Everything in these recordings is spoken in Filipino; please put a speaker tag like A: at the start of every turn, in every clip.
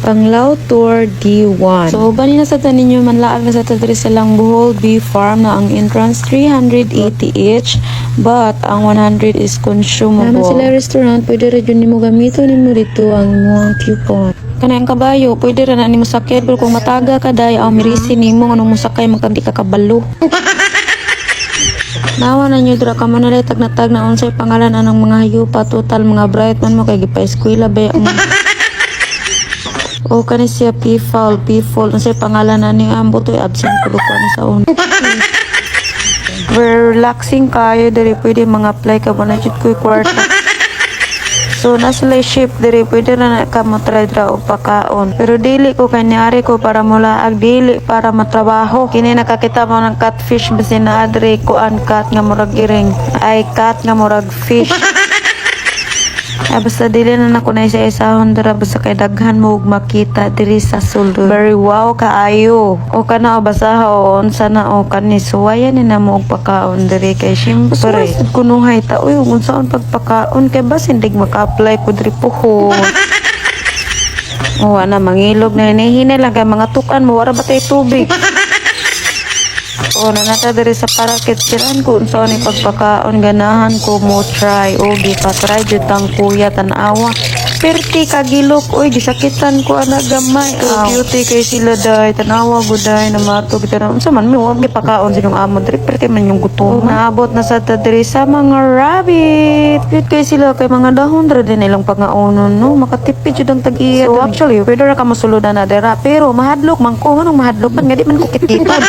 A: Panglao Tour D1. So bani na sa tanin nyo manlaag na sa tadri silang Bohol Bee Farm na ang entrance 380 each but ang 100 is consumable. Naman sila restaurant, pwede rin yun nimo gamiton nimo dito ang mga coupon. Kanang kabayo, pwede rin na nimo sakit pero kung mataga ka day, ang mirisi nimo anong musakay magkandi ka kabalo. Nawa na nyo dra ka manalitag na tag na unsay pangalan anang mga hayupa total mga bright man mo kay gipa-eskwela ba o kani siya P-Fall unsay pangalan na ni ambo to absent ko ni sa una. Very relaxing kayo diri pwede mga apply ka ba na jud ko kwarta. So nasila ship diri pwede na ka mo try dra og pakaon pero dili ko kanyari ko para mulaag dili para matrabaho kini nakakita mo ng catfish bisin na adre ko an cat nga murag iring ay cat nga murag fish. Basta dili na nako na isa-isahon dira basta kay daghan mo og makita diri sa sulod. Very wow kaayo. O kana o basaha o unsa na o kani suwayan ni na mo og pakaon diri kay syempre kunuhay ta uy unsaon pagpakaon kay bas hindi maka-apply ko diri puhon. O ana mangilog na hinay lang kay mga tukan mo wala ba tay tubig. O nanata diri sa parakit siran ko unsa ni pagpakaon ganahan ko mo try o gipa-try jud tang kuya tan-awa perti kagilok oy gisakitan ko ana gamay beauty kay sila day tan-awa guday na matog kita unsa man mi wag gipakaon sinyong amo diri perti man yung gutom naabot na sa diri sa mga rabbit cute kay sila kay mga dahon dira din ilang pangaonon no makatipid jud ang tag-iya so actually pwede ra ka mosuludan na dira pero mahadlok man ko manong mahadlok man nga di man ko kitkitad.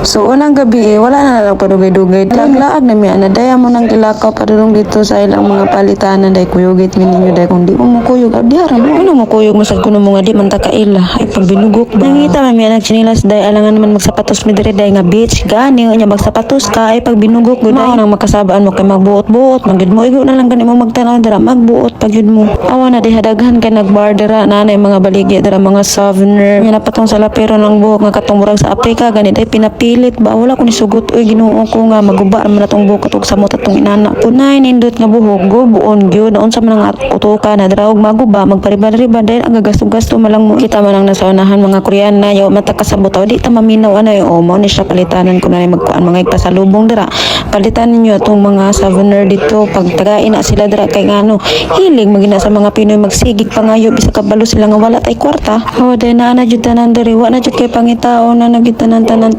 A: So unang gabi wala na lang padugay-dugay. Laglaag na mi ana daya mo nang gilakaw padulong dito sa ilang mga palitanan day kuyugit mi ninyo day kung di mo kuyog di ara mo ano mo kuyog mo sad kuno mo nga di man ta kaila ay pag binugok ba. Nangita man mi nag chinilas day alangan naman magsapatos mi dire day nga beach gani nya magsapatos ka ay pag binugok gud ay nang makasabaan mo kay magbuot-buot magid mo igo na lang gani mo magtanaw dira magbuot pagyud mo. Awa na di hadaghan kay nagbar dira nanay mga baligya dira mga souvenir nya napatong sa lapero ng buhok nga katong murag sa Africa gani day pinapilit ba wala ko ni sugot oy Ginoo ko nga maguba man atong buhok atong samot atong inana punay nindot nga buhok go buon gyud unsa man ang utoka na dra og maguba magpariban-riban dahil ang gasto-gasto malang mo kita man ang nasaunahan mga Koreana yo mata kasabot di ta maminaw anay o mo ni siya palitanan ko na magkuan mga ipasalubong dira palitan ninyo atong mga souvenir dito pag tagain na sila dira kay ngano hilig magina sa mga Pinoy magsigig pangayo bisa kabalo sila nga wala tay kwarta o day na ana jud tanan diri wa na jud kay pangitao na nagitanan tanan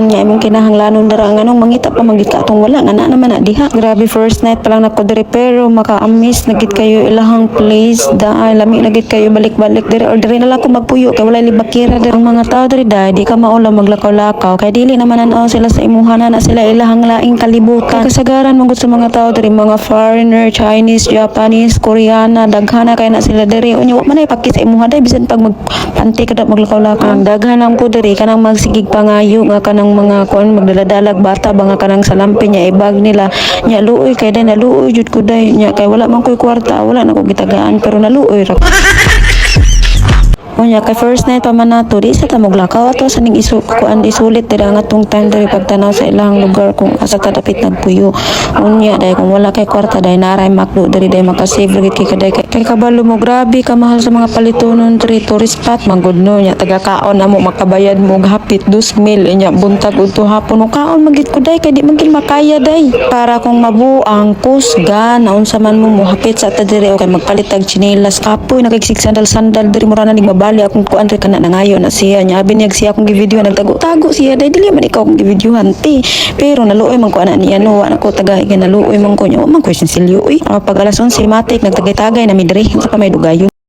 A: niya imong kinahanglanon dara nganong mangita pa magika atong wala nga na naman na diha grabe first night pa lang nako diri pero maka-amaze nagit kayo ilahang place daay lami nagit kayo balik-balik diri or diri na lang ko magpuyo kay wala libakira diri ang mga tao diri daay di ka maula maglakaw-lakaw kay dili naman an sila sa imuhana na sila ilahang laing kalibutan kasagaran mong sa mga tao diri mga foreigner Chinese Japanese Koreana daghana kay na sila diri unya wa man ay pakit sa imuha day bisan pag magpanti kada maglakaw-lakaw ang daghanan ko diri kanang magsigig pangayo nga kanang mga kon magdaladalag bata ba nga kanang salampi nya ibag nila nya luoy kay day naluoy jud ko day nya kay wala man koy kwarta wala na ko gitagaan pero naluoy ra unya kay first night pa man nato di sa ta moglakaw ato sa ning kuan isulit diri ang atong time diri pagtanaw sa ilang lugar kung asa ta dapit nagpuyo unya day kung wala kay kwarta day naray makdo diri day makasave gid kay kabalo mo grabe ka mahal sa mga palitonon diri tourist spot manggod no nya taga kaon amo makabayad mo hapit 2,000 nya buntag udto hapon kaon magit ko day kay di man gid makaya day para kung mabuang kusga naon sa man mo hapit sa ta diri o kay magpalitag tsinelas kapoy nakigsig sandal diri mura na ning bali akong kuan re kana nangayo na siya nya binyag siya akong givideo nagtago-tago siya day dili man ikaw akong givideohan ti pero naluoy man ko ana niya no wa ko tagay naluoy man ko nya man ko sinsilyo pag alas 11 matik nagtagay-tagay na midre sa pa may dugayo.